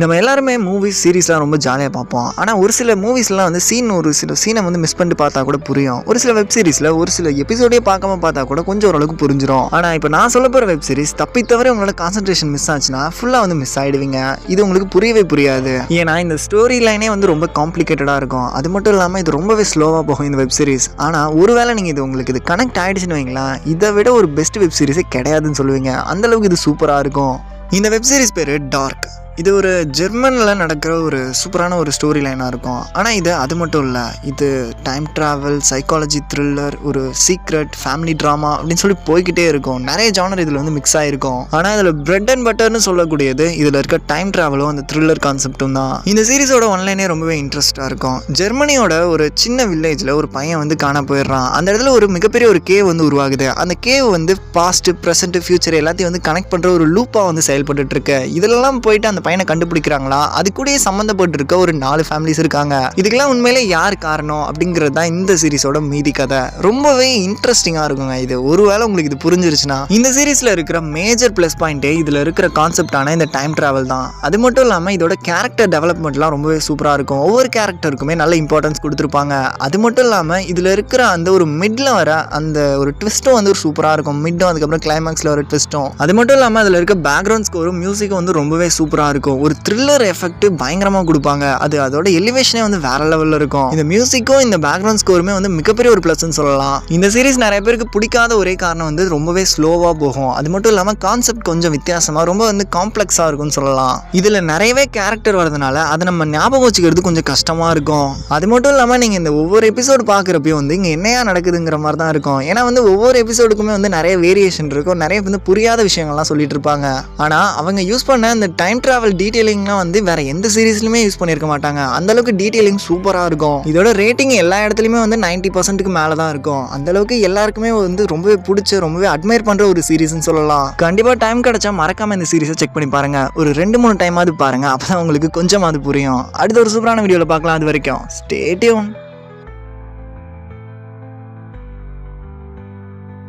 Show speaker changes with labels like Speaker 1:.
Speaker 1: நம்ம எல்லாருமே மூவிஸ் சீரிஸ்லாம் ரொம்ப ஜாலியாக பார்ப்போம். ஆனால் ஒரு சில மூவிஸ்லாம் வந்து ஒரு சில சீனை வந்து மிஸ் பண்ணிட்டு பார்த்தா கூட புரியும். ஒரு சில வெப் சீரிஸில் ஒரு சில எபிசோடே பார்க்காம பார்த்தா கூட கொஞ்சம் ஓரளவுக்கு புரிஞ்சிடும். ஆனால் இப்போ நான் சொல்ல போகிற வெப் சீரிஸ் தவிர உங்களோட கான்சன்ட்ரேஷன் மிஸ் ஆச்சுன்னா ஃபுல்லாக வந்து மிஸ் ஆகிடுவீங்க. இது உங்களுக்கு புரியவே புரியாது. ஏன்னா இந்த ஸ்டோரி லைனே வந்து ரொம்ப காம்ப்ளிகேட்டடாக இருக்கும். அது மட்டும் இல்லாமல் இது ரொம்பவே ஸ்லோவாக போகும் இந்த வெப் சீரிஸ். ஆனால் ஒருவேளை நீங்கள் இது கனெக்ட் ஆகிடுச்சுன்னு வைங்களா, இதை விட ஒரு பெஸ்ட் வெப் சீரிஸே கிடையாதுன்னு சொல்லுவீங்க. அந்தளவுக்கு இது சூப்பராக இருக்கும். இந்த வெப் சீரிஸ் பேர் டார்க். இது ஒரு ஜெர்மனில் நடக்கிற ஒரு சூப்பரான ஒரு ஸ்டோரி லைனாக இருக்கும். ஆனால் இது அது மட்டும் இல்லை, இது டைம் ட்ராவல், சைக்காலஜி, த்ரில்லர், ஒரு சீக்ரெட், ஃபேமிலி ட்ராமா அப்படின்னு சொல்லி போய்கிட்டே இருக்கும். நிறைய ஜானர் இதில் வந்து மிக்ஸ் ஆகிருக்கும். ஆனால் இதில் பிரெட் அண்ட் பட்டர்னு சொல்லக்கூடியது இதில் இருக்க டைம் ட்ராவலும் அந்த த்ரில்லர் கான்செப்டும் தான். இந்த சீரிஸோட ஒன்லைனே ரொம்பவே இன்ட்ரெஸ்டாக இருக்கும். ஜெர்மனியோட ஒரு சின்ன வில்லேஜில் ஒரு பையன் வந்து காண போயிடுறான். அந்த இடத்துல ஒரு மிகப்பெரிய ஒரு கேவ் வந்து உருவாகுது. அந்த கேவ் வந்து பாஸ்ட், ப்ரெசென்ட், ஃபியூச்சர் எல்லாத்தையும் வந்து கனெக்ட் பண்ணுற ஒரு லூப்பாக வந்து செயல்பட்டு இருக்கு. இதெல்லாம் போயிட்டு அந்த பையனை கண்டுபிடிக்கிறாங்களா, அது கூட சம்மந்தப்பட்டு இருக்க ஒரு 4 ஃபேமிலிஸ் இருக்காங்க. இதுக்கெல்லாம் உண்மையிலே யார் காரணம் அப்படிங்கிறது தான் இந்த சீரிஸோட மீதி கதை. ரொம்பவே இன்ட்ரெஸ்டிங்காக இருக்குங்க. இது ஒருவேளை உங்களுக்கு இது புரிஞ்சிருச்சுன்னா, இந்த சீரிஸில் இருக்கிற மேஜர் ப்ளஸ் பாயிண்டே இதில் இருக்கிற கான்செப்டான இந்த டைம் ட்ராவல் தான். அது மட்டும் இல்லாமல் இதோட கேரக்டர் டெவலப்மெண்ட்லாம் ரொம்பவே சூப்பராக இருக்கும். ஒவ்வொரு கேரக்டருக்குமே நல்ல இம்பார்ட்டன்ஸ் கொடுத்துருப்பாங்க. அது மட்டும் இல்லாமல் இதில் இருக்கிற அந்த ஒரு மிட்ல வர அந்த ஒரு ட்விஸ்ட்டும் வந்து ஒரு சூப்பராக இருக்கும். மிட்டும் அதுக்கப்புறம் கிளைமேக்ஸில் வர ட்விஸ்ட்டும். அது மட்டும் இல்லாமல் அதில் இருக்க பேக்ரவுண்ட் ஸ்கோரும் மியூசிக்கும் வந்து ரொம்பவே சூப்பராக இருக்கும். ஒரு த்ரில்லர் எஃபெக்ட் பயங்கரமாக கொடுப்பாங்க. அதோட எலிவேஷனே வந்து வேற லெவலில் இருக்கும். இந்த மியூசிக்கும் இந்த பேக்ரவுண்ட் ஸ்கோருமே வந்து மிகப்பெரிய ஒரு ப்ளஸ்ன்னு சொல்லலாம். இந்த சீரிஸ் நிறைய பேருக்கு பிடிக்காத ஒரே காரணம் வந்து ரொம்பவே ஸ்லோவாக போகும். அது மட்டும் இல்லாமல் கான்செப்ட் கொஞ்சம் வித்தியாசமாக ரொம்ப வந்து காம்ப்ளெக்ஸாக இருக்கும்னு சொல்லலாம். இதில் நிறையவே கேரக்டர் வரதுனால அதை நம்ம ஞாபகம் வச்சுக்கிறது கொஞ்சம் கஷ்டமாக இருக்கும். அது மட்டும் இல்லாமல் நீங்கள் இந்த ஒவ்வொரு எபிசோடு பார்க்குறப்பையும் வந்து இங்கே என்னையா நடக்குதுங்கிற மாதிரி தான் இருக்கும். ஏன்னா வந்து ஒவ்வொரு எபிசோடுக்குமே வந்து நிறைய வேரியேஷன் இருக்கும். நிறைய வந்து புரியாத விஷயங்கள்லாம் சொல்லிட்டு இருப்பாங்க. ஆனால் அவங்க யூஸ் பண்ண இந்த டைம் ட்ராவல் டீட்டெயிலிங்லாம் வந்து வேற எந்த சீரிஸ்லையுமே யூஸ் பண்ணியிருக்க மாட்டாங்க. அந்த அளவுக்கு டீட்டெயிலிங் சூப்பராக இருக்கும். இதோட ரேட்டிங் எல்லா இடத்துலையுமே வந்து 90%க்கு மேலே தான் இருக்கும். அந்த அளவுக்கு எல்லாருக்குமே வந்து ரொம்பவே பிடிச்ச, ரொம்பவே அட்மையர் பண்ணுற ஒரு சீரிஸ்ன்னு சொல்லலாம். கண்டிப்பாக டைம் கிடைச்சா மறக்காம இந்த சீரிஸை செக் பண்ணி பாருங்க. ஒரு 2-3 டைமாவது பாருங்க. அப்பதான் உங்களுக்கு கொஞ்சமாவது புரியும். அடுத்த ஒரு சூப்பரான வீடியோவில் பார்க்கலாம். அது வரைக்கும் ஸ்டே டியூன்.